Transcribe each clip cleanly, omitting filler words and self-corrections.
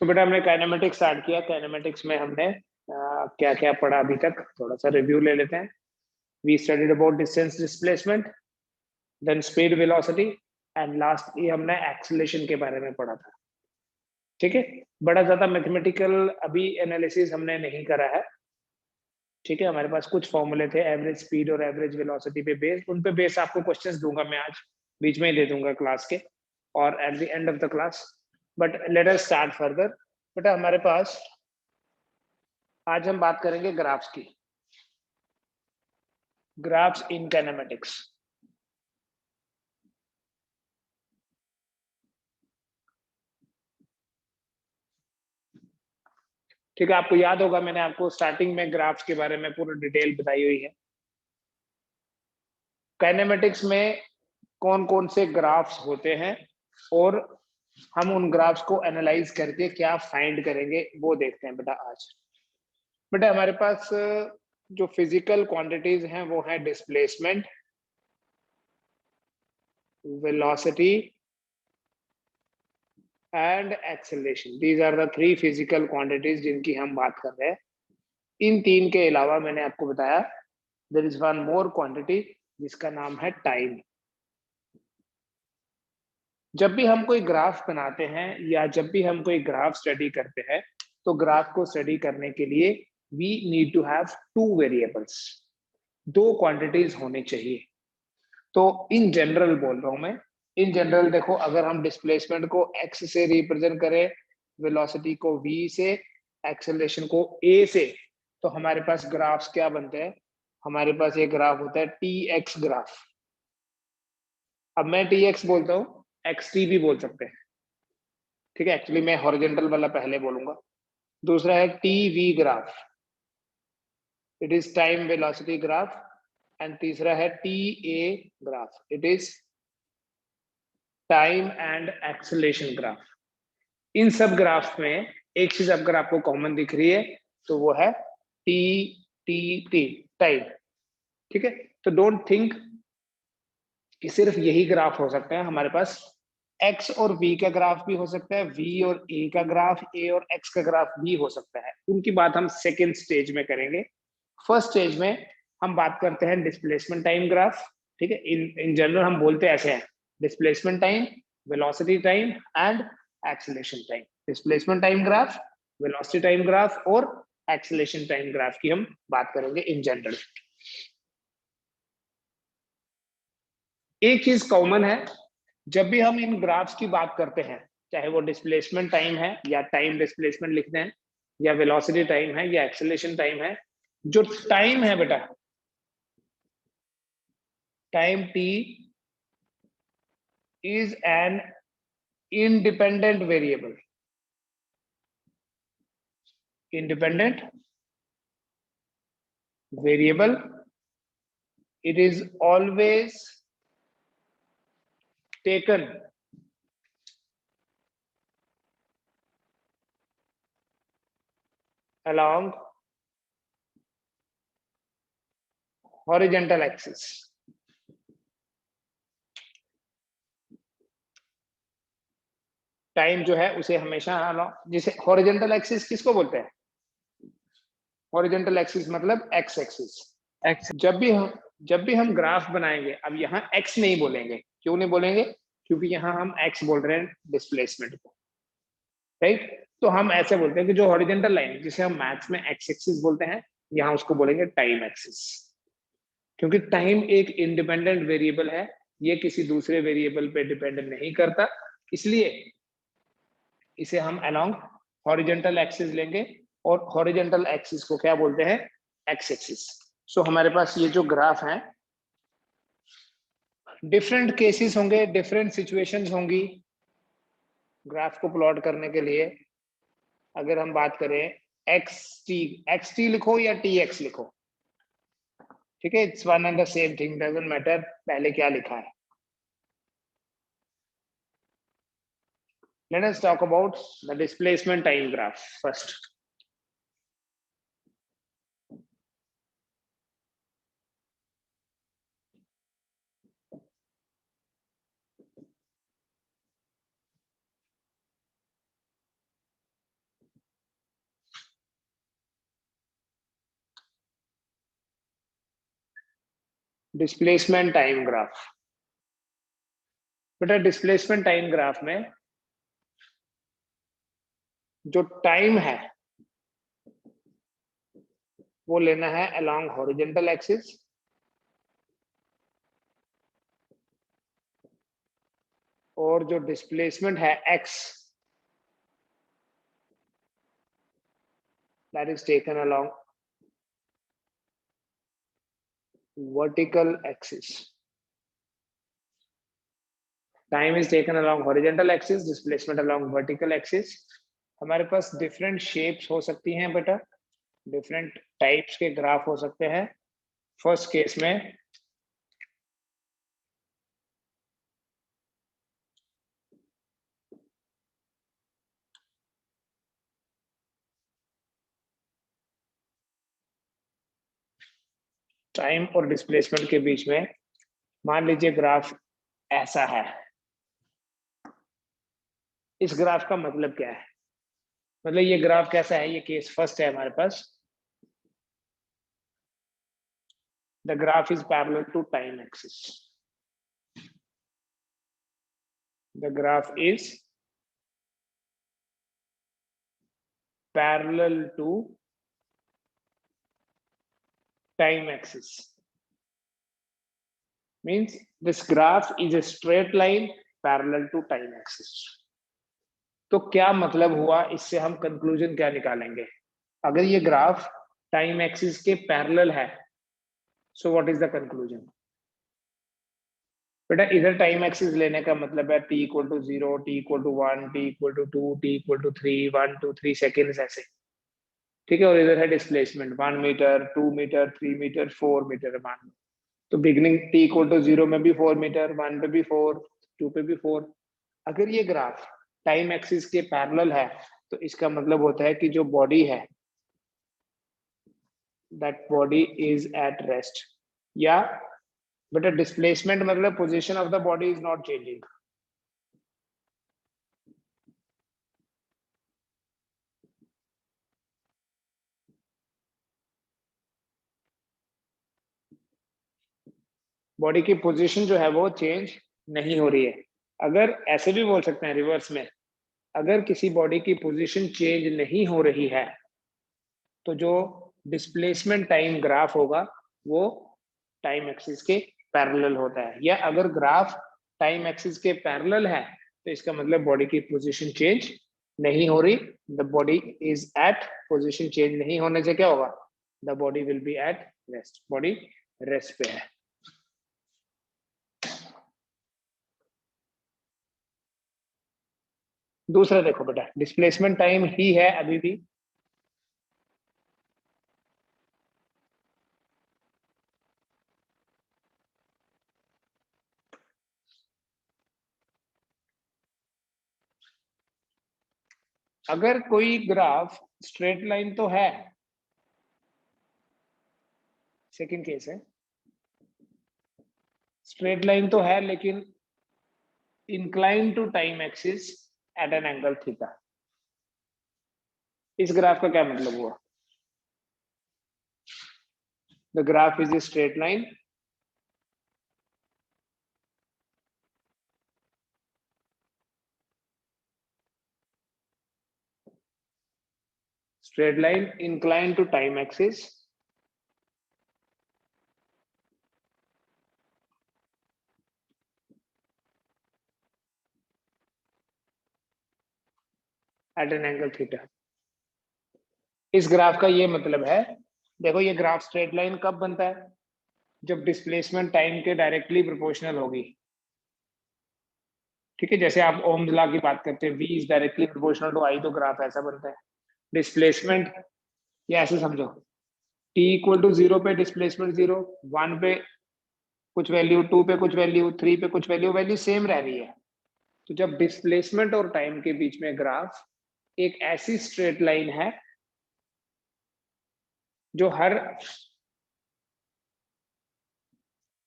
तो बेटा हमने काइनेमेटिक्स स्टार्ट किया। काइनेमेटिक्स में हमने क्या क्या पढ़ा अभी तक, थोड़ा सा रिव्यू ले लेते हैं। We studied about distance displacement, then speed velocity, and last ये हमने एक्सीलरेशन के बारे में पढ़ा था। ठीक है, बड़ा ज्यादा मैथमेटिकल अभी एनालिसिस हमने नहीं करा है। ठीक है, हमारे पास कुछ फॉर्मूले थे एवरेज स्पीड और एवरेज वेलोसिटी पे बेस, उन पे बेस आपको क्वेश्चंस दूंगा मैं आज, बीच में ही दे दूंगा क्लास के और at the end of the class. But let us start further. बेटा हमारे पास आज हम बात करेंगे ग्राफ्स की, ग्राफ्स इन काइनेमेटिक्स। ठीक है, आपको याद होगा मैंने आपको स्टार्टिंग में ग्राफ्स के बारे में पूरी डिटेल बताई हुई है। काइनेमेटिक्स में कौन कौन से ग्राफ्स होते हैं और हम उन ग्राफ्स को एनालाइज करके क्या फाइंड करेंगे वो देखते हैं बेटा आज। बेटा हमारे पास जो फिजिकल क्वांटिटीज हैं वो है displacement, velocity and acceleration. These are the three physical quantities जिनकी हम बात कर रहे हैं। इन तीन के अलावा मैंने आपको बताया there is one more quantity जिसका नाम है टाइम। जब भी हम कोई ग्राफ बनाते हैं या जब भी हम कोई ग्राफ स्टडी करते हैं तो ग्राफ को स्टडी करने के लिए we need to have two variables, दो क्वांटिटीज होनी चाहिए। तो इन जनरल बोल रहा हूं मैं, इन जनरल देखो, अगर हम डिस्प्लेसमेंट को x से रिप्रेजेंट करें, वेलोसिटी को v से, एक्सेलरेशन को a से, तो हमारे पास ग्राफ्स क्या बनते हैं? हमारे पास एक ग्राफ होता है tx ग्राफ। अब मैं tx बोलता हूँ, xt भी बोल सकते हैं। ठीक है, एक्चुअली मैं हॉरिजॉन्टल वाला पहले बोलूंगा। दूसरा है tv graph, it is time velocity graph. And तीसरा है टा graph, it is time and acceleration graph. इन सब ग्राफ में एक चीज अगर आपको कॉमन दिख रही है तो वो है टी टी टी, टाइम। ठीक है, तो डोंट थिंक कि सिर्फ यही ग्राफ हो सकता है। हमारे पास एक्स और वी का ग्राफ भी हो सकता है, वी और ए का ग्राफ, ए और एक्स का ग्राफ भी हो सकता है। उनकी बात हम सेकेंड स्टेज में करेंगे। फर्स्ट स्टेज में हम बात करते हैं डिस्प्लेसमेंट टाइम ग्राफ। ठीक है, इन जनरल हम बोलते ऐसे हैं, displacement time, velocity time and acceleration time. Displacement time graph, velocity time graph और एक्सेलरेशन टाइम ग्राफ की हम बात करेंगे इन जनरल। एक चीज कॉमन है, जब भी हम इन ग्राफ्स की बात करते हैं, चाहे वो डिस्प्लेसमेंट टाइम है या टाइम डिस्प्लेसमेंट लिखते हैं, या वेलोसिटी टाइम है या एक्सेलरेशन टाइम है, जो टाइम है बेटा, time T is an independent variable. Independent variable, it is always taken along horizontal axis. Time जो है उसे हमेशा जिसे हॉरिजॉन्टल एक्सिस किसको बोलते हैं? हॉरिजॉन्टल एक्सिस मतलब एक्स एक्सिस। एक्स जब भी हम ग्राफ बनाएंगे, अब यहाँ एक्स नहीं बोलेंगे। क्यों नहीं बोलेंगे? क्योंकि यहाँ हम एक्स बोल रहे हैं डिस्प्लेसमेंट को, राइट? तो हम ऐसे बोलते हैं कि जो हॉरिजॉन्टल लाइन जिसे हम मैथ्स में एक्स एक्सिस बोलते हैं, यहाँ उसको बोलेंगे टाइम एक्सिस। क्योंकि टाइम एक इंडिपेंडेंट वेरिएबल है, ये किसी दूसरे वेरिएबल पे डिपेंड नहीं करता, इसलिए इसे हम अलोंग हॉरिजॉन्टल एक्सिस लेंगे। और हॉरिजॉन्टल एक्सिस को क्या बोलते हैं? X axis. सो हमारे पास ये जो ग्राफ है, डिफरेंट केसेस होंगे, डिफरेंट सिचुएशंस होंगी ग्राफ को प्लॉट करने के लिए। अगर हम बात करें एक्स टी लिखो या टी एक्स लिखो, ठीक है, it's one and the same thing, doesn't matter पहले क्या लिखा है। Let us talk about the displacement time graph first. Displacement time graph. बेटा डिस्प्लेसमेंट टाइम ग्राफ में जो टाइम है वो लेना है अलोंग हॉरिजॉन्टल एक्सिस और जो डिस्प्लेसमेंट है x that is taken along vertical axis. Time is taken along horizontal axis, displacement along vertical axis. हमारे पास डिफरेंट शेप्स हो सकती हैं बेटा, डिफरेंट टाइप्स के ग्राफ हो सकते हैं। फर्स्ट केस में टाइम और डिस्प्लेसमेंट के बीच में मान लीजिए ग्राफ ऐसा है। इस ग्राफ का मतलब क्या है? मतलब ये ग्राफ कैसा है? ये केस फर्स्ट है हमारे पास। The graph is parallel to time axis. The graph is parallel to time axis. Means this graph is a straight line parallel to time axis. तो क्या मतलब हुआ? इससे हम कंक्लूजन क्या निकालेंगे? अगर ये ग्राफ टाइम एक्सिस के पैरेलल है, so what is the conclusion? बेटा इधर टाइम एक्सिस लेने का मतलब है t equal to 0, t equal to 1, t equal to 2, t equal to 3, 1 2 3 seconds ऐसे, ठीक है। और इधर है displacement 1 metre, 2 metre, 3 metre, 4 metre मान लो। तो बिगनिंग t इक्वल टू 0 में भी 4 मीटर, 1 पे भी 4, 2 पे भी 4। अगर ये ग्राफ टाइम एक्सिस के पैरेलल है तो इसका मतलब होता है कि जो बॉडी है that body is at rest. या बेटा डिस्प्लेसमेंट मतलब position of the body is not changing. Body की पोजीशन जो है वो चेंज नहीं हो रही है। अगर ऐसे भी बोल सकते हैं रिवर्स में, अगर किसी बॉडी की पोजीशन चेंज नहीं हो रही है तो जो डिस्प्लेसमेंट टाइम ग्राफ होगा वो टाइम एक्सिस के पैरेलल होता है। या अगर ग्राफ टाइम एक्सिस के पैरेलल है तो इसका मतलब बॉडी की पोजीशन चेंज नहीं हो रही। The body is at position change नहीं होने से क्या होगा? The body will be at rest. Body rest पे है। दूसरा देखो बेटा, डिस्प्लेसमेंट टाइम ही है अभी भी। अगर कोई ग्राफ स्ट्रेट लाइन तो है, सेकंड केस है, स्ट्रेट लाइन तो है लेकिन incline to time axis at an angle theta. इस ग्राफ का क्या मतलब हुआ? The graph is a straight line inclined to time axis at an angle theta। इस ग्राफ का ये मतलब है, देखो ये ग्राफ स्ट्रेट लाइन कब बनता है? जब डिस्प्लेसमेंट टाइम के डायरेक्टली प्रोपोर्शनल होगी, ठीक है। जैसे आप ओम्स लॉ की बात करते हैं, v is directly proportional to i, तो ग्राफ ऐसा बनता है। डिस्प्लेसमेंट ये ऐसे समझो, t इक्वल टू 0 पे डिस्प्लेसमेंट 0, 1 पे कुछ वैल्यू, 2 पे कुछ वैल्यू, 3 पे कुछ वैल्यू, वैल्यू सेम रह रही है। तो जब डिस्प्लेसमेंट और टाइम के बीच में ग्राफ एक ऐसी स्ट्रेट लाइन है जो हर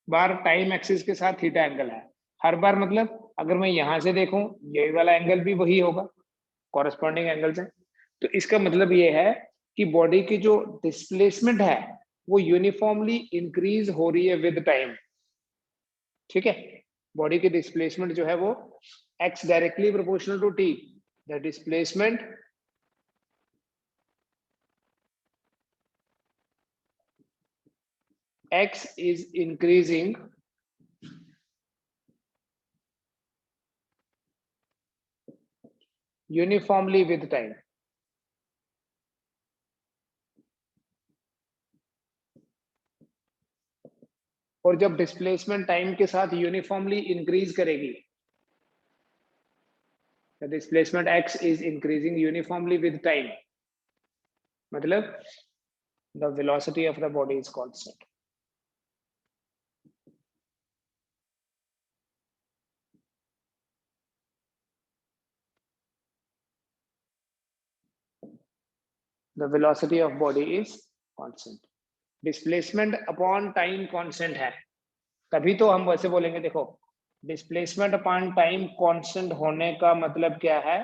बार टाइम एक्सिस के साथ थीटा एंगल है। हर बार मतलब अगर मैं यहां से देखूं ये वाला एंगल भी वही होगा, कॉरेस्पॉन्डिंग एंगल से। तो इसका मतलब ये है कि बॉडी की जो डिस्प्लेसमेंट है वो यूनिफॉर्मली इंक्रीज हो रही है विद टाइम, ठीक है। बॉडी की डिस्प्लेसमेंट जो है वो x directly proportional to t, the displacement x is increasing uniformly with time. और जब डिस्प्लेसमेंट टाइम के साथ यूनिफॉर्मली इंक्रीज करेगी, the displacement x is increasing uniformly with time, मतलब the velocity of the body is constant. The velocity of body is constant. Displacement upon time constant है, तभी तो हम वैसे बोलेंगे। देखो, डिस्प्लेसमेंट अपॉन टाइम कांस्टेंट होने का मतलब क्या है?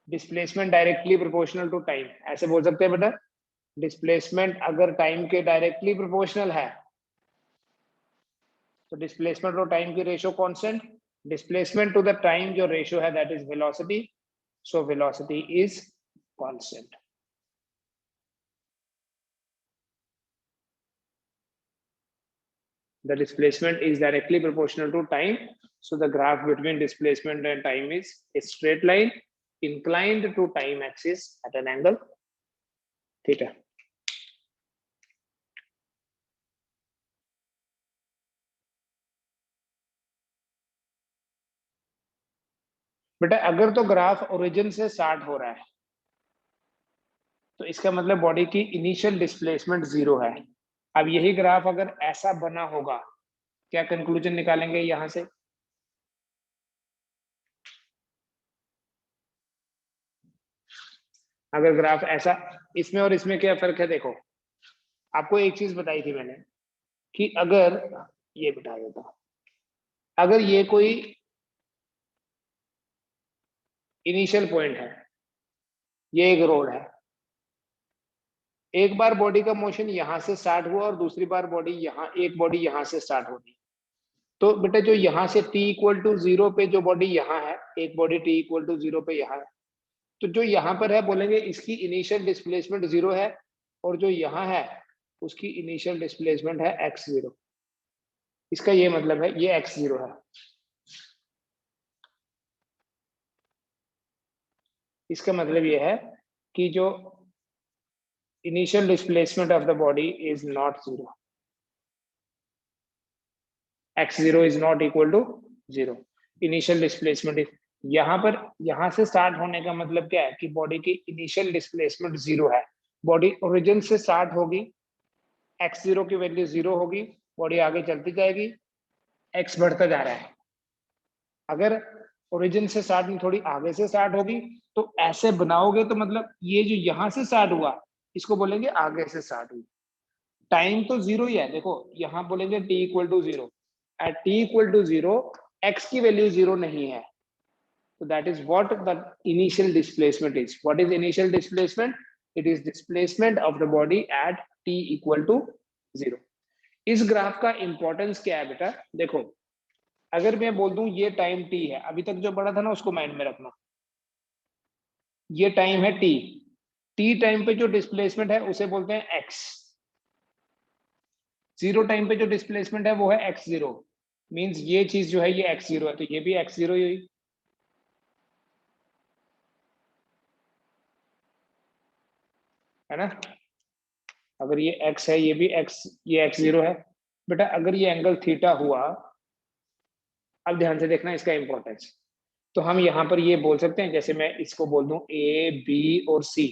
Displacement directly proportional to time, ऐसे बोल सकते हैं बेटा। डिस्प्लेसमेंट अगर टाइम के डायरेक्टली प्रोपोर्शनल है तो डिस्प्लेसमेंट और टाइम की ratio constant, displacement to the time जो रेशियो है that is velocity, so velocity is constant. The displacement is directly proportional to time, so the graph between displacement and time is a straight line inclined to time axis at an angle theta. बेटा अगर तो graph origin से start हो रहा है तो इसका मतलब बॉडी की इनिशियल डिस्प्लेसमेंट 0 है। अब यही ग्राफ अगर ऐसा बना होगा, क्या कंक्लूजन निकालेंगे यहां से? अगर ग्राफ ऐसा, इसमें और इसमें क्या फर्क है? देखो, आपको एक चीज बताई थी मैंने कि अगर ये बिठा देता, अगर ये कोई इनिशियल पॉइंट है, ये एक रोड है, एक बार बॉडी का मोशन यहां से स्टार्ट हुआ और दूसरी बार बॉडी यहां, एक बॉडी यहां से स्टार्ट होगी, तो बेटा जो यहां से t इक्वल टू 0 पे जो बॉडी यहां है, एक बॉडी t इक्वल टू 0 पे यहां है, तो जो यहां पर है बोलेंगे इसकी इनिशियल डिस्प्लेसमेंट 0 है, और जो यहां है उसकी इनिशियल डिस्प्लेसमेंट है x0। इसका ये मतलब है ये x0 है। इसका मतलब ये है कि जो initial displacement of the body is not 0, x0 is not equal to 0। Initial displacement यहां पर, यहां से स्टार्ट होने का मतलब क्या है कि बॉडी की इनिशियल डिस्प्लेसमेंट 0 है। बॉडी ओरिजिन से स्टार्ट होगी, x0 की वैल्यू 0 होगी, बॉडी आगे चलती जाएगी, x बढ़ता जा रहा है। अगर ओरिजिन से स्टार्ट नहीं, थोड़ी आगे से स्टार्ट होगी, तो ऐसे बनाओगे तो मतलब ये जो यहां से स्टार्ट हुआ इसको बोलेंगे आगे से स्टार्ट हुई। टाइम तो 0 ही है, देखो यहां बोलेंगे t equal to 0, at t equal to 0 x की वैल्यू 0 नहीं है, so that is what the initial displacement is. What is initial displacement? It is displacement of the body at t equal to 0. इस graph का importance क्या है बेटा? देखो, अगर मैं बोल दूं ये टाइम t है, अभी तक जो पढ़ा था ना उसको माइंड में रखना, ये टाइम है t, t टाइम पे जो डिस्प्लेसमेंट है उसे बोलते हैं x, 0 टाइम पे जो डिस्प्लेसमेंट है वो है x0, मींस ये चीज जो है ये x0 है, तो ये भी x0 ही हुई, है ना। अगर ये x है, ये भी x, ये x0 है। बेटा अगर ये एंगल थीटा हुआ, अब ध्यान से देखना इसका इंपॉर्टेंस, तो हम यहां पर ये बोल सकते हैं, जैसे मैं इसको बोल दूं ए बी और C,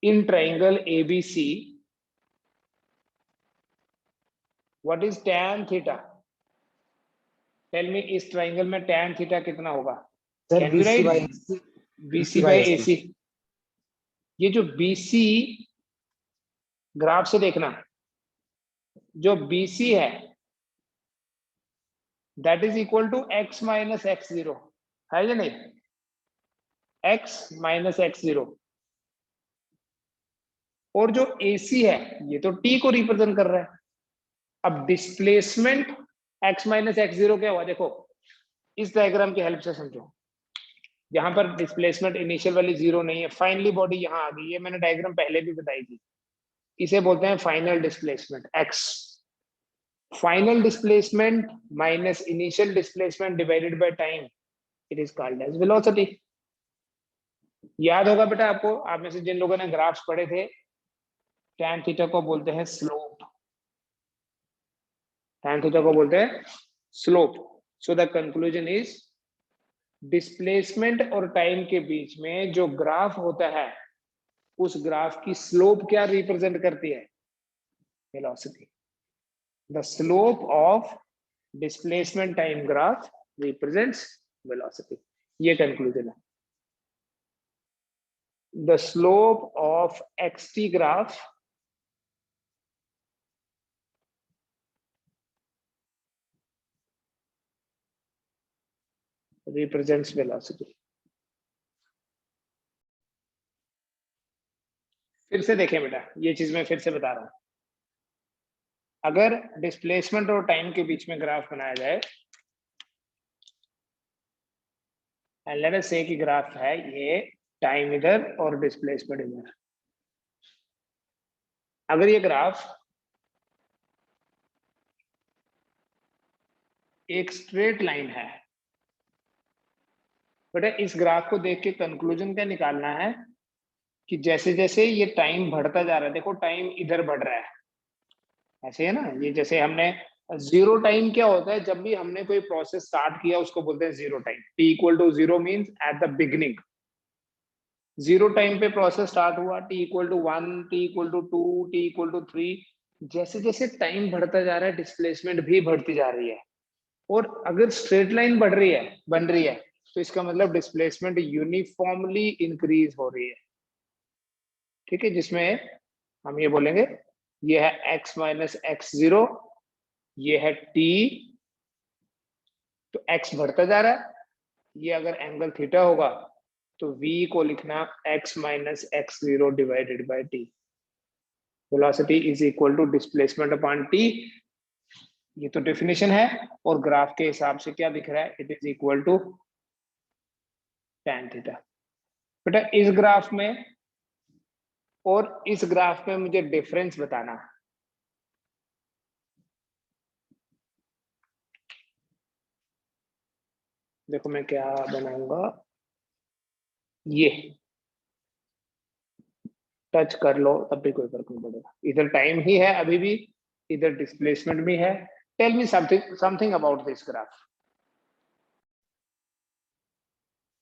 in triangle A B C what is tan theta? Tell me, इस ट्राइंगल में tan थीटा कितना होगा? Sir can you write BC by AC? ये जो BC ग्राफ से देखना, जो BC है that is equal to x minus x0, है या नहीं? x माइनस x0, और जो AC है ये तो t को रिप्रेजेंट कर रहा है। अब displacement x minus x zero क्या हुआ, देखो इस डायग्राम की हेल्प से समझो। यहाँ पर डिस्प्लेसमेंट इनिशियल वाली जीरो नहीं है, फाइनली बॉडी यहाँ आ गई है, मैंने डायग्राम पहले भी बताई थी। इसे बोलते हैं final displacement x। Final displacement minus initial displacement divided by time, it is called as velocity. याद होगा बेटा आपको, आप में से जिन लोगों ने ग्राफ्स पढ़े थे, tan थीटा को बोलते हैं स्लोप, tan थीटा को बोलते हैं slope. So the conclusion is displacement और टाइम के बीच में जो ग्राफ होता है उस ग्राफ की स्लोप क्या रिप्रेजेंट करती है, velocity. The slope of displacement time graph represents velocity, ये कंक्लूजन है। The slope of xt graph represents velocity. फिर से देखें बेटा, ये चीज मैं फिर से बता रहा हूं। अगर डिस्प्लेसमेंट और टाइम के बीच में ग्राफ बनाया जाए, लेट अस से कि ग्राफ है ये टाइम इधर और डिस्प्लेसमेंट इधर। अगर ये ग्राफ एक स्ट्रेट लाइन है, बेटा इस ग्राफ को देख के कंक्लूजन क्या निकालना है कि जैसे जैसे ये टाइम बढ़ता जा रहा है, देखो टाइम इधर बढ़ रहा है, ऐसे है ना। ये जैसे हमने जीरो टाइम क्या होता है, जब भी हमने कोई प्रोसेस स्टार्ट किया उसको बोलते हैं zero time. T equal to zero means at the beginning. Zero time पे प्रोसेस स्टार्ट हुआ, T equal to one, T equal to two, T equal to three. जैसे जैसे टाइम बढ़ता जा रहा है डिस्प्लेसमेंट भी बढ़ती जा रही है। और अगर स्ट्रेट लाइन बढ़ रही है, बन रही है, तो इसका मतलब डिस्प्लेसमेंट यूनिफॉर्मली इंक्रीज हो रही है। ठीक है, जिसमें हम ये बोलेंगे ये है x माइनस एक्स जीरो, ये है t, तो x बढ़ता जा रहा है। ये अगर एंगल थीटा होगा तो v को लिखना x minus x zero divided by T. Velocity is equal to displacement upon T, ये तो डेफिनेशन है। और ग्राफ के हिसाब से क्या दिख रहा है, it is equal to tan theta. बेटा इस ग्राफ में और इस ग्राफ में मुझे डिफरेंस बताना। देखो मैं क्या बनाऊंगा, ये टच कर लो तब भी कोई फर्क नहीं पड़ेगा। इधर टाइम ही है अभी भी, इधर डिस्प्लेसमेंट भी है। Tell me something about this graph.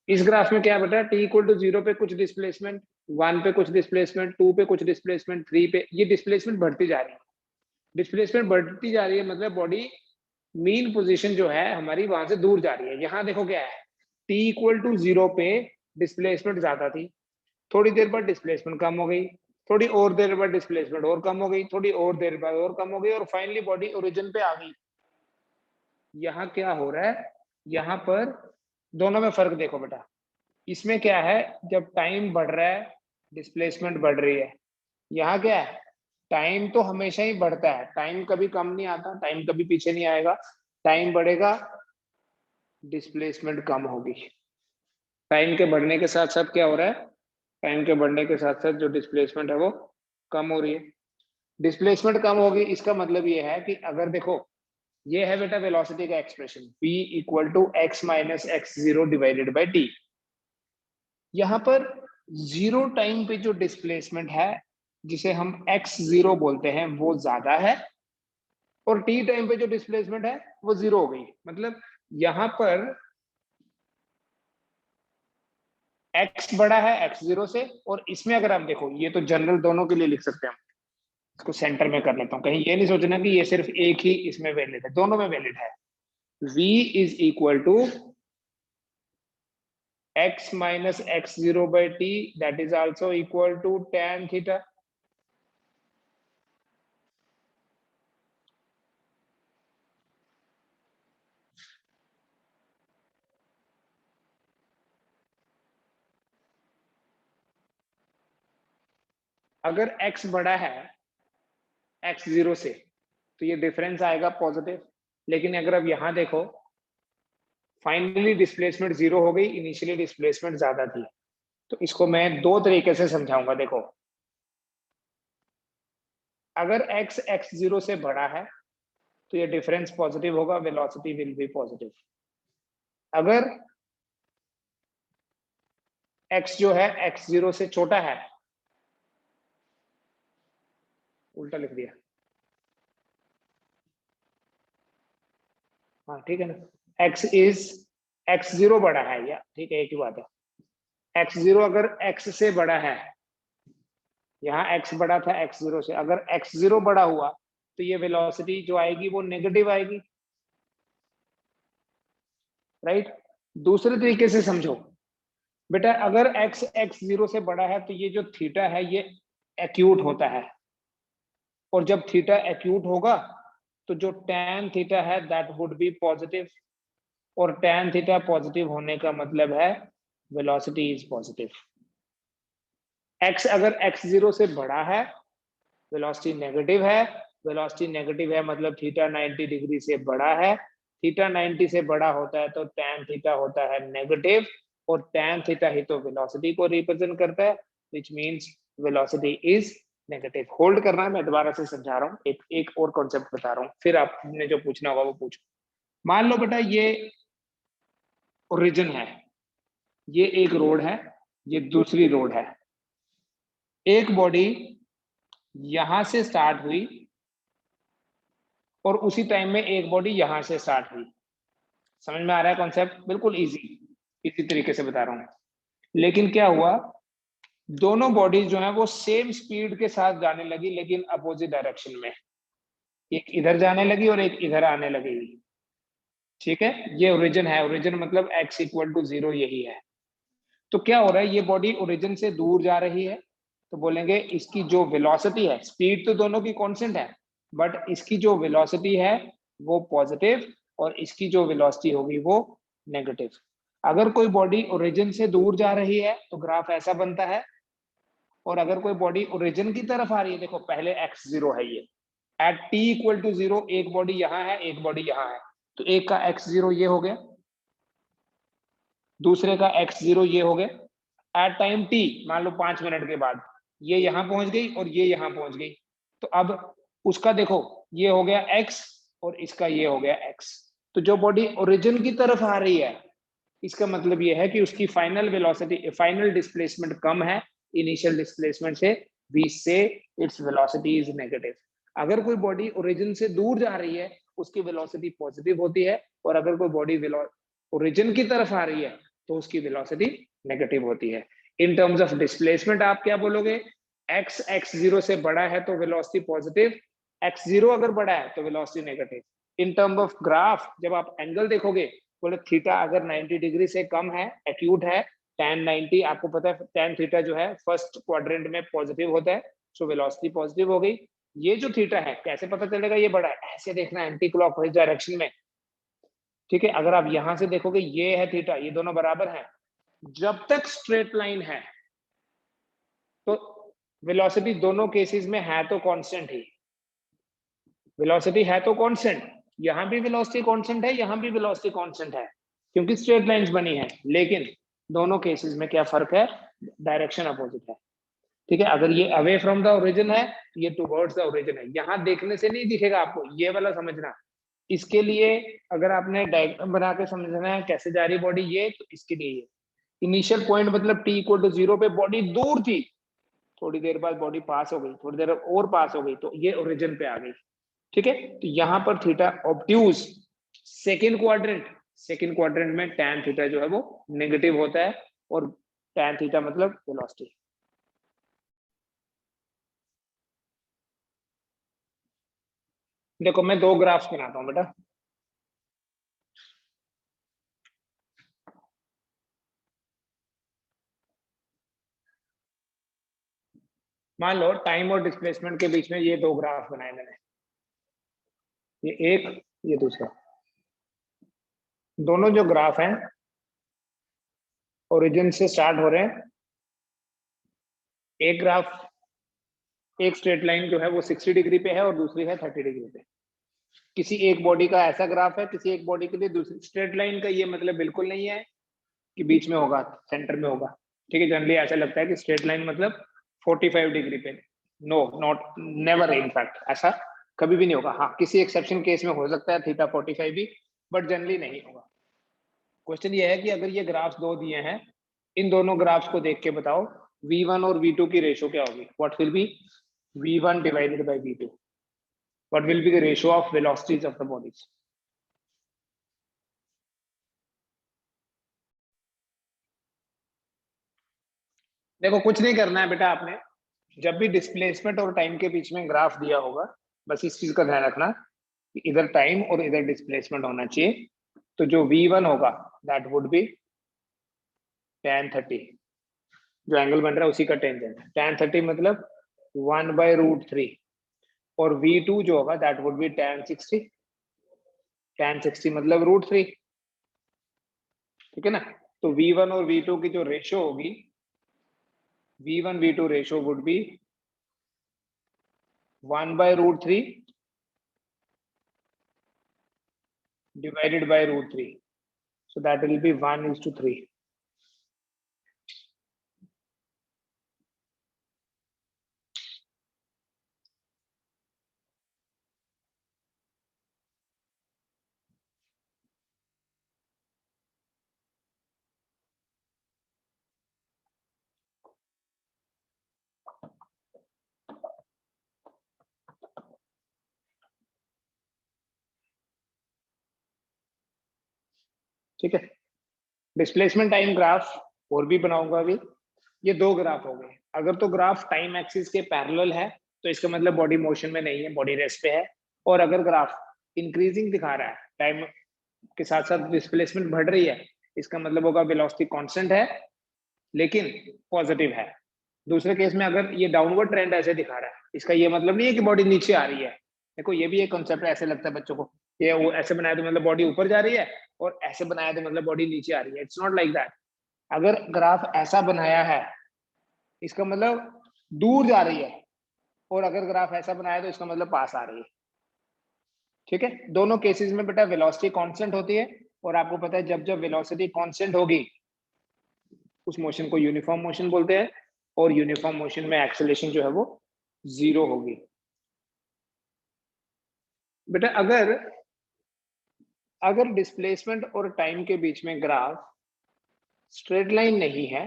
इस ग्राफ में क्या बेटा, टी इक्वल टू जीरो पे कुछ डिस्प्लेसमेंट, वन पे कुछ डिस्प्लेसमेंट, टू पे कुछ डिस्प्लेसमेंट, थ्री पे, ये डिस्प्लेसमेंट बढ़ती जा रही है। डिस्प्लेसमेंट बढ़ती जा रही है मतलब बॉडी मीन पोजीशन जो है हमारी वहां से दूर जा रही है। यहाँ देखो क्या है, टी इक्वल टू जीरो पे डिस्प्लेसमेंट ज्यादा थी, थोड़ी देर बाद डिस्प्लेसमेंट कम हो गई, थोड़ी और देर बाद डिस्प्लेसमेंट और कम हो गई, थोड़ी और देर बाद और कम हो गई, और फाइनली बॉडी ओरिजिन पे आ गई। यहाँ क्या हो रहा है, यहाँ पर दोनों में फर्क देखो बेटा। इसमें क्या है, जब टाइम बढ़ रहा है डिस्प्लेसमेंट बढ़ रही है। यहाँ क्या है, टाइम तो हमेशा ही बढ़ता है, टाइम कभी कम नहीं आता, टाइम कभी पीछे नहीं आएगा। टाइम बढ़ेगा, डिस्प्लेसमेंट कम होगी। टाइम के बढ़ने के साथ साथ क्या हो रहा है, टाइम के बढ़ने के साथ साथ जो डिस्प्लेसमेंट है वो कम हो रही है। डिस्प्लेसमेंट कम होगी, इसका मतलब ये है कि अगर देखो ये है बेटा वेलोसिटी का expression, v equal to x minus x zero divided by T. यहाँ पर जीरो टाइम पे जो डिस्प्लेसमेंट है जिसे हम एक्स जीरो बोलते हैं वो ज्यादा है, और टी टाइम पे जो डिस्प्लेसमेंट है वो जीरो हो गई। मतलब यहाँ पर एक्स बड़ा है एक्स जीरो से, और इसमें अगर आप देखो, ये तो जनरल दोनों के लिए लिख सकते हैं हम। इसको सेंटर में कर लेता हूँ, कहीं ये नहीं सोचना कि ये सिर्फ एक ही इसमें वैलिड है, दोनों में वैलिड है। v is equal to x minus x zero by T, that is also equal to tan theta. अगर x बड़ा है x0 से तो ये डिफरेंस आएगा पॉजिटिव, लेकिन अगर अब यहां देखो फाइनली डिस्प्लेसमेंट 0 हो गई, इनिशियली डिस्प्लेसमेंट ज्यादा थी। तो इसको मैं दो तरीके से समझाऊंगा। देखो, अगर x x0 से बड़ा है तो ये डिफरेंस पॉजिटिव होगा, वेलोसिटी विल बी पॉजिटिव। अगर x जो है x0 से छोटा है, उल्टा लिख दिया, हाँ ठीक है ना, x0 बड़ा है, या ठीक है एक ही बात है। x0 अगर x से बड़ा है, यहाँ x बड़ा था x0 से, अगर x0 बड़ा हुआ तो ये वेलोसिटी जो आएगी वो नेगेटिव आएगी, राइट। दूसरे तरीके से समझो बेटा, अगर x x0 से बड़ा है तो ये जो थीटा है ये एक्यूट होता है, और जब थीटा एक्यूट होगा तो जो tan थीटा है दैट वुड बी पॉजिटिव, और tan थीटा पॉजिटिव होने का मतलब है वेलोसिटी इज पॉजिटिव। x अगर x0 से बड़ा है वेलोसिटी नेगेटिव है, वेलोसिटी नेगेटिव है मतलब थीटा 90 डिग्री से बड़ा है, थीटा 90 से बड़ा होता है तो tan थीटा होता है नेगेटिव, और tan थीटा ही तो वेलोसिटी को रिप्रेजेंट करता है, which means velocity is negative. Hold करना है, मैं दोबारा से समझा रहा हूँ, एक और कॉन्सेप्ट बता रहा हूँ, फिर आपने जो पूछना होगा वो पूछो। मान लो बेटा ये ओरिजिन है, ये एक रोड है, ये दूसरी रोड है, एक बॉडी यहां से स्टार्ट हुई और उसी टाइम में एक बॉडी यहां से स्टार्ट हुई। समझ में आ रहा है कॉन्सेप्ट? बिल्कुल इजी तरीके से बता रहा हूं। लेकिन क्या हुआ, दोनों बॉडीज जो है वो सेम स्पीड के साथ जाने लगी, लेकिन अपोजिट डायरेक्शन में, एक इधर जाने लगी और एक इधर आने लगी, ठीक है। ये ओरिजिन है, ओरिजिन मतलब x इक्वल टू 0 यही है। तो क्या हो रहा है, ये बॉडी ओरिजिन से दूर जा रही है, तो बोलेंगे इसकी जो वेलोसिटी है, स्पीड तो दोनों की कांस्टेंट है, बट इसकी जो वेलोसिटी है वो पॉजिटिव और इसकी जो वेलोसिटी होगी वो नेगेटिव। अगर कोई बॉडी ओरिजिन से दूर जा रही है तो ग्राफ ऐसा बनता है, और अगर कोई बॉडी ओरिजिन की तरफ आ रही है, देखो पहले x0 है, ये एट t इक्वल टू 0 एक बॉडी यहाँ है एक बॉडी यहाँ है, तो एक का x0 ये हो गया, दूसरे का x0 ये हो गया। एट टाइम t मान लो 5 मिनट के बाद ये यहां पहुंच गई और ये यहां पहुंच गई, तो अब उसका देखो ये हो गया x और इसका ये हो गया x। तो जो बॉडी ओरिजिन की तरफ आ रही है इसका मतलब ये है कि उसकी फाइनल वेलोसिटी, फाइनल डिस्प्लेसमेंट कम है इनिशियल डिस्प्लेसमेंट से, वी से इट्स वेलोसिटी इज नेगेटिव। अगर कोई बॉडी ओरिजिन से दूर जा रही है उसकी वेलोसिटी पॉजिटिव होती है, और अगर कोई बॉडी ओरिजिन की तरफ आ रही है तो उसकी वेलोसिटी नेगेटिव होती है। इन टर्म्स ऑफ डिस्प्लेसमेंट आप क्या बोलोगे, x x0 से बड़ा है तो वेलोसिटी पॉजिटिव, x0 अगर बड़ा है तो velocity negative. In term of graph जब आप एंगल देखोगे, बोले थीटा अगर 90 डिग्री से कम है, एक्यूट है, tan 90 आपको पता है tan थीटा जो है फर्स्ट क्वाड्रेंट में पॉजिटिव होता है, सो वेलोसिटी पॉजिटिव हो गई। ये जो थीटा है कैसे पता चलेगा ये बड़ा है, ऐसे देखना एंटी क्लॉकवाइज डायरेक्शन में, ठीक है। अगर आप यहां से देखोगे ये है थीटा, ये दोनों बराबर हैं, जब तक स्ट्रेट लाइन है तो वेलोसिटी दोनों केसेस में है तो कांस्टेंट ही, वेलोसिटी है तो कांस्टेंट, यहां भी वेलोसिटी कांस्टेंट है, यहां भी वेलोसिटी कांस्टेंट है, क्योंकि स्ट्रेट लाइंस बनी है। लेकिन दोनों केसेस में क्या फर्क है, डायरेक्शन अपोजिट है, ठीक है। अगर ये अवे फ्रॉम द ओरिजिन है तो ये टुवर्ड्स द ओरिजिन है, यहां देखने से नहीं दिखेगा आपको, ये वाला समझना। इसके लिए अगर आपने डायग्राम बना के समझना है कैसे जा रही बॉडी, ये तो इसके लिए ये इनिशियल पॉइंट मतलब t इक्वल टू 0 पे बॉडी दूर थी, थोड़ी देर बाद बॉडी पास हो गई, थोड़ी देर और पास हो गई, तो ये ओरिजिन पे आ गई, ठीक है। तो यहां पर थीटा ऑब्ट्यूज सेकेंड क्वाड्रेंट में tan थीटा जो है वो नेगेटिव होता है, और tan थीटा मतलब वेलोसिटी। देखो मैं दो ग्राफ्स बनाता हूं बेटा, मान लो टाइम और डिस्प्लेसमेंट के बीच में ये दो ग्राफ बनाए मैंने, ये एक ये दूसरा, दोनों जो ग्राफ हैं ओरिजिन से स्टार्ट हो रहे हैं। एक ग्राफ एक स्ट्रेट लाइन जो है वो 60 डिग्री पे है और दूसरी है 30 डिग्री पे। किसी एक बॉडी का ऐसा ग्राफ है, किसी एक बॉडी के लिए दूसरी स्ट्रेट लाइन का ये मतलब बिल्कुल नहीं है कि बीच में होगा, सेंटर में होगा। ठीक है, जनरली ऐसा लगता है कि स्ट्रेट लाइन मतलब 45 डिग्री पे। नो, नॉट, नेवर, इनफैक्ट ऐसा कभी भी नहीं होगा। हाँ, किसी एक्सेप्शन केस में हो सकता है थीटा 45 भी, बट जनरली नहीं होगा। क्वेश्चन ये है कि अगर ये ग्राफ्स दो दिए हैं, इन दोनों ग्राफ्स को देख के बताओ V1 और V2 की रेशो क्या होगी। What will be V1 divided by V2? What will be the ratio of velocities of the bodies? देखो, कुछ नहीं करना है बेटा आपने। जब भी डिस्प्लेसमेंट और टाइम के बीच में ग्राफ दिया होगा, बस इस चीज का ध्यान रखना कि इधर टाइम और इधर डिस्प्लेसमेंट होना चाहिए। तो जो V1 होगा दैट वुड बी tan 30, जो एंगल बन रहा है उसी का टेंजेंट। tan 30 मतलब 1/√3, और V2 जो होगा that would be tan 60। tan 60 मतलब √3। ठीक है ना? तो V1 और V2 की जो रेशो होगी, V1 V2 ratio would be 1/√3 divided by √3. So that will be 1:3. ठीक है, डिस्प्लेसमेंट टाइम ग्राफ और भी बनाऊंगा अभी। ये दो ग्राफ हो गए। अगर तो ग्राफ टाइम एक्सिस के पैरेलल है तो इसका मतलब बॉडी मोशन में नहीं है, बॉडी रेस्ट पे है। और अगर ग्राफ इंक्रीजिंग दिखा रहा है, टाइम के साथ साथ डिस्प्लेसमेंट बढ़ रही है, इसका मतलब होगा वेलोसिटी कांस्टेंट है लेकिन पॉजिटिव है। दूसरे केस में अगर ये डाउनवर्ड ट्रेंड ऐसे दिखा रहा है, इसका ये मतलब नहीं है कि बॉडी नीचे आ रही है। देखो, ये भी एक कॉन्सेप्ट ऐसे लगता है बच्चों को, ये वो ऐसे बनाया तो मतलब बॉडी ऊपर जा रही है, और ऐसे बनाया तो मतलब बॉडी नीचे आ रही है। It's not like that. अगर ग्राफ ऐसा बनाया है, इसका मतलब दूर जा रही है, और अगर ग्राफ ऐसा बनाया तो इसका मतलब पास आ रही है। ठीक है, दोनों केसेस में बेटा वेलोसिटी कांस्टेंट होती है, और आपको पता है जब जब वेलोसिटी कांस्टेंट होगी उस मोशन को यूनिफॉर्म मोशन बोलते हैं, और यूनिफॉर्म मोशन में एक्सेलरेशन जो है वो 0 होगी। बेटा अगर डिस्प्लेसमेंट और टाइम के बीच में ग्राफ स्ट्रेट लाइन नहीं है,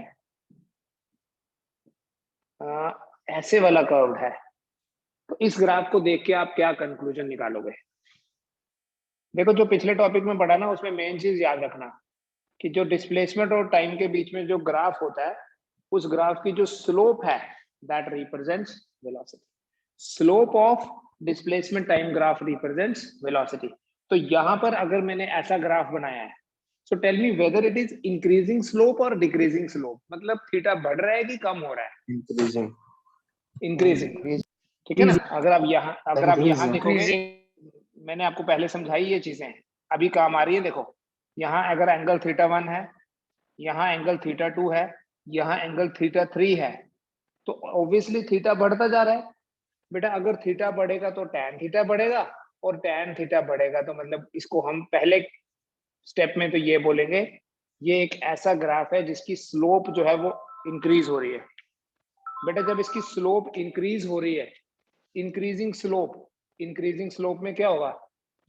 ऐसे वाला कर्व है, तो इस ग्राफ को देख के आप क्या कंक्लूजन निकालोगे? देखो, जो पिछले टॉपिक में पढ़ा ना, उसमें मेन चीज याद रखना कि जो डिस्प्लेसमेंट और टाइम के बीच में जो ग्राफ होता है, उस ग्राफ की जो स्लोप है that represents velocity. Slope of displacement time graph represents velocity. तो यहां पर अगर मैंने ऐसा ग्राफ बनाया है, so tell me whether it is increasing slope और डिक्रीजिंग स्लोप, मतलब थीटा बढ़ रहा है कि कम हो रहा है? इंक्रीजिंग। इंक्रीजिंग। ठीक है ना? अगर आप यहाँ देखोगे, इंक्रीजिंग। मैंने आपको पहले समझाई ये चीजें, अभी काम आ रही है। देखो, यहाँ अगर एंगल θ1 है, यहाँ एंगल θ2 है, यहाँ एंगल θ3 है, तो ऑब्वियसली थीटा बढ़ता जा रहा है। बेटा, अगर थीटा बढ़ेगा तो टैन थीटा बढ़ेगा, और टैन थीटा बढ़ेगा तो मतलब इसको हम पहले स्टेप में तो ये बोलेंगे, ये एक ऐसा ग्राफ है जिसकी स्लोप जो है वो इंक्रीज हो रही है। बेटा, जब इसकी स्लोप इंक्रीज हो रही है, इंक्रीजिंग स्लोप में क्या होगा?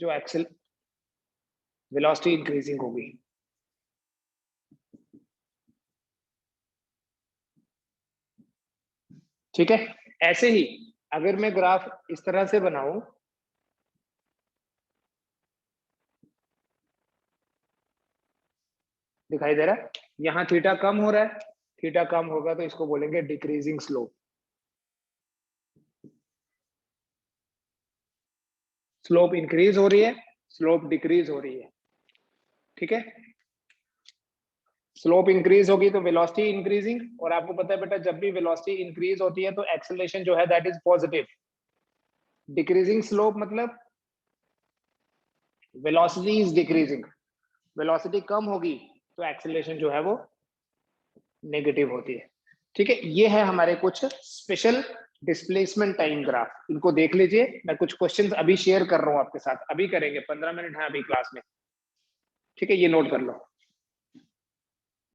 जो एक्सेल वेलोसिटी इंक्रीजिंग होगी। ठीक है, ऐसे ही अगर मैं ग्राफ इस तरह से बनाऊं, दिखाई दे रहा है? यहाँ थीटा कम हो रहा है, थीटा कम होगा तो इसको बोलेंगे डिक्रीजिंग स्लोप। स्लोप इंक्रीज हो रही है, स्लोप डिक्रीज हो रही है। ठीक है, स्लोप इंक्रीज होगी तो वेलोसिटी इंक्रीजिंग, और आपको पता है बेटा जब भी वेलोसिटी इंक्रीज होती है तो एक्सेलरेशन जो है that is positive. Decreasing slope मतलब वेलोसिटी इज डिक्रीजिंग, वेलोसिटी कम होगी तो एक्सेलरेशन जो है वो नेगेटिव होती है। ठीक है, ये है हमारे कुछ स्पेशल डिस्प्लेसमेंट टाइम ग्राफ, इनको देख लीजिए। मैं कुछ क्वेश्चंस अभी शेयर कर रहा हूँ आपके साथ, अभी करेंगे, 15 मिनट है अभी क्लास में, ठीक है, ये नोट कर लो।